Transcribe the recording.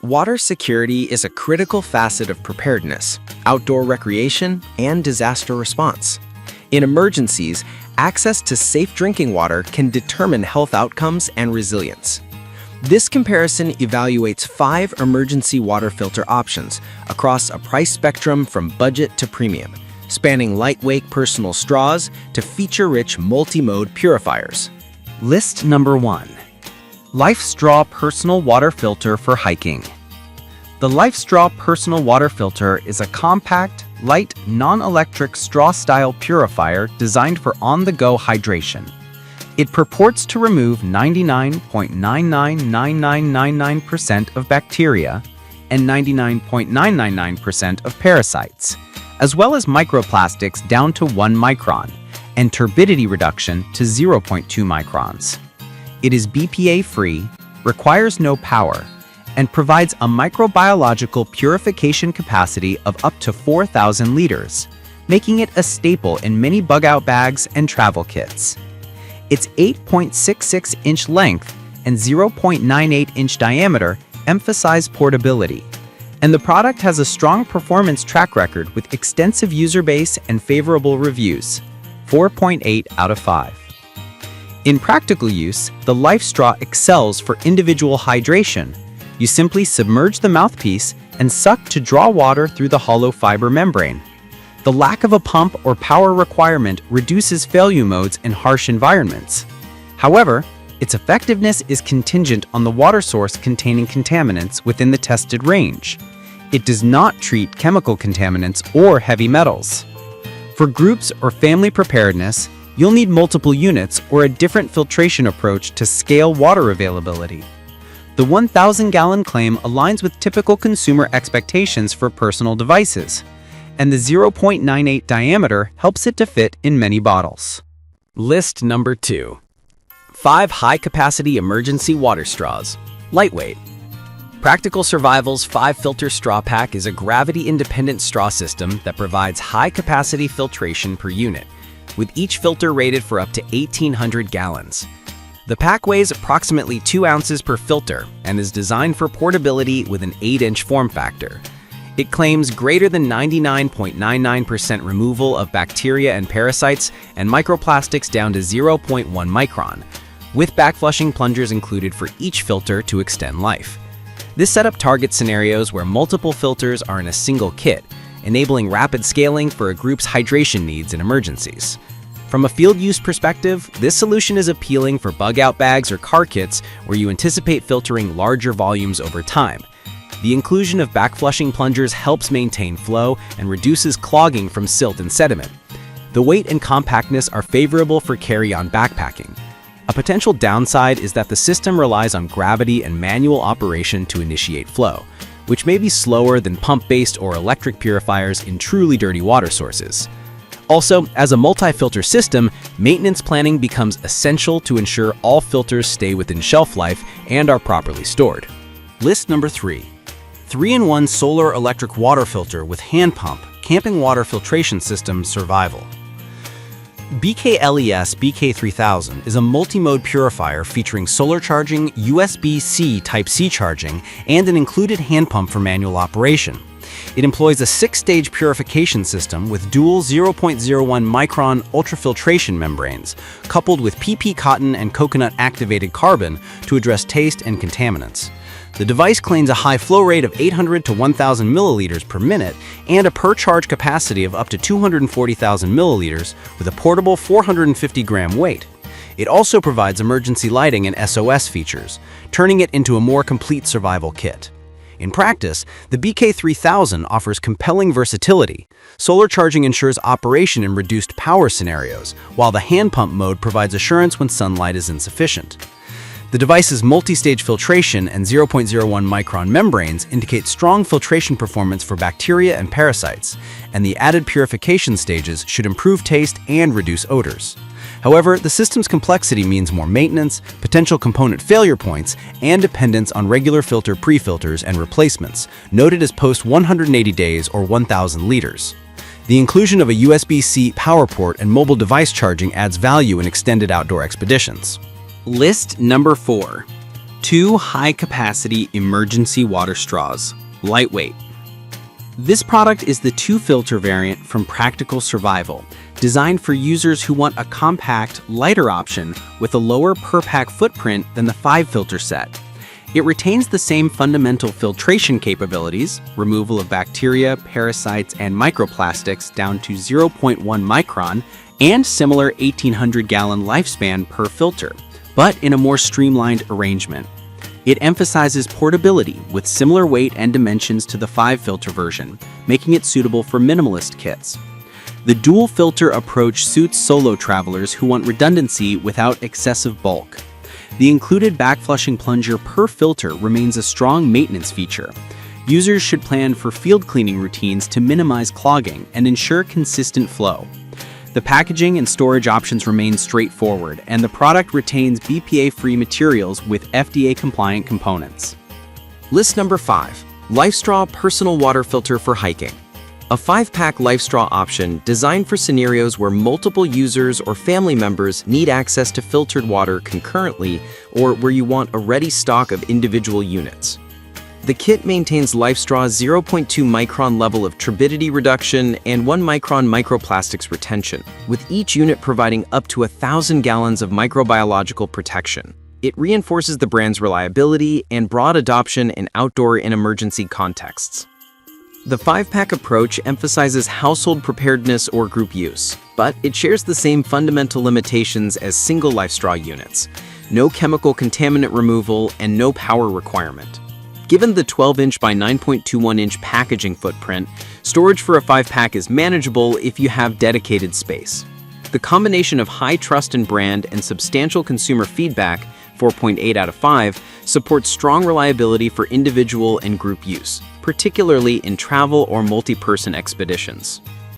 Water security is a critical facet of preparedness, outdoor recreation, and disaster response. In emergencies, access to safe drinking water can determine health outcomes and resilience. This comparison evaluates 5 emergency water filter options across a price spectrum from budget to premium, spanning lightweight personal straws to feature-rich multi-mode purifiers. List number 1. LifeStraw Personal Water Filter for Hiking. The LifeStraw Personal Water Filter is a compact, light, non-electric straw-style purifier designed for on-the-go hydration. It purports to remove 99.999999% of bacteria and 99.999% of parasites, as well as microplastics down to 1 micron and turbidity reduction to 0.2 microns. It is BPA-free, requires no power, and provides a microbiological purification capacity of up to 4,000 liters, making it a staple in many bug-out bags and travel kits. Its 8.66-inch length and 0.98-inch diameter emphasize portability, and the product has a strong performance track record with extensive user base and favorable reviews, 4.8 out of 5. In practical use, the LifeStraw excels for individual hydration. You simply submerge the mouthpiece and suck to draw water through the hollow fiber membrane. The lack of a pump or power requirement reduces failure modes in harsh environments. However, its effectiveness is contingent on the water source containing contaminants within the tested range. It does not treat chemical contaminants or heavy metals. For groups or family preparedness, you'll need multiple units or a different filtration approach to scale water availability. The 1,000-gallon claim aligns with typical consumer expectations for personal devices, and the 0.98 diameter helps it to fit in many bottles. List number 2. 5 high-capacity emergency water straws. Lightweight. Practical Survival's 5-filter straw pack is a gravity-independent straw system that provides high-capacity filtration per unit, with each filter rated for up to 1,800 gallons. The pack weighs approximately 2 ounces per filter and is designed for portability with an 8-inch form factor. It claims greater than 99.99% removal of bacteria and parasites and microplastics down to 0.1 micron, with backflushing plungers included for each filter to extend life. This setup targets scenarios where multiple filters are in a single kit, enabling rapid scaling for a group's hydration needs in emergencies. From a field use perspective, this solution is appealing for bug-out bags or car kits where you anticipate filtering larger volumes over time. The inclusion of backflushing plungers helps maintain flow and reduces clogging from silt and sediment. The weight and compactness are favorable for carry-on backpacking. A potential downside is that the system relies on gravity and manual operation to initiate flow, which may be slower than pump-based or electric purifiers in truly dirty water sources. Also, as a multi-filter system, maintenance planning becomes essential to ensure all filters stay within shelf life and are properly stored. List number 3. 3-in-1 solar electric water filter with hand pump, camping water filtration system survival. BKLES BK3000 is a multi-mode purifier featuring solar charging, USB-C Type-C charging, and an included hand pump for manual operation. It employs a 6-stage purification system with dual 0.01 micron ultrafiltration membranes, coupled with PP cotton and coconut activated carbon to address taste and contaminants. The device claims a high flow rate of 800 to 1,000 milliliters per minute and a per-charge capacity of up to 240,000 milliliters with a portable 450-gram weight. It also provides emergency lighting and SOS features, turning it into a more complete survival kit. In practice, the BK3000 offers compelling versatility. Solar charging ensures operation in reduced power scenarios, while the hand pump mode provides assurance when sunlight is insufficient. The device's multi-stage filtration and 0.01 micron membranes indicate strong filtration performance for bacteria and parasites, and the added purification stages should improve taste and reduce odors. However, the system's complexity means more maintenance, potential component failure points, and dependence on regular filter pre-filters and replacements, noted as post-180 days or 1,000 liters. The inclusion of a USB-C power port and mobile device charging adds value in extended outdoor expeditions. List number 4. 2 high-capacity emergency water straws, lightweight. This product is the 2-filter variant from Practical Survival, designed for users who want a compact, lighter option with a lower per-pack footprint than the 5-filter set. It retains the same fundamental filtration capabilities, removal of bacteria, parasites, and microplastics down to 0.1 micron, and similar 1,800-gallon lifespan per filter, but in a more streamlined arrangement. It emphasizes portability with similar weight and dimensions to the 5-filter version, making it suitable for minimalist kits. The dual-filter approach suits solo travelers who want redundancy without excessive bulk. The included backflushing plunger per filter remains a strong maintenance feature. Users should plan for field cleaning routines to minimize clogging and ensure consistent flow. The packaging and storage options remain straightforward, and the product retains BPA-free materials with FDA-compliant components. List number 5. LifeStraw Personal Water Filter for Hiking. A 5-pack LifeStraw option designed for scenarios where multiple users or family members need access to filtered water concurrently or where you want a ready stock of individual units. The kit maintains LifeStraw's 0.2 micron level of turbidity reduction and 1 micron microplastics retention, with each unit providing up to 1,000 gallons of microbiological protection. It reinforces the brand's reliability and broad adoption in outdoor and emergency contexts. The 5-pack approach emphasizes household preparedness or group use, but it shares the same fundamental limitations as single LifeStraw units: no chemical contaminant removal and no power requirement. Given the 12-inch by 9.21-inch packaging footprint, storage for a 5-pack is manageable if you have dedicated space. The combination of high trust in brand and substantial consumer feedback, 4.8 out of 5, supports strong reliability for individual and group use, particularly in travel or multi-person expeditions.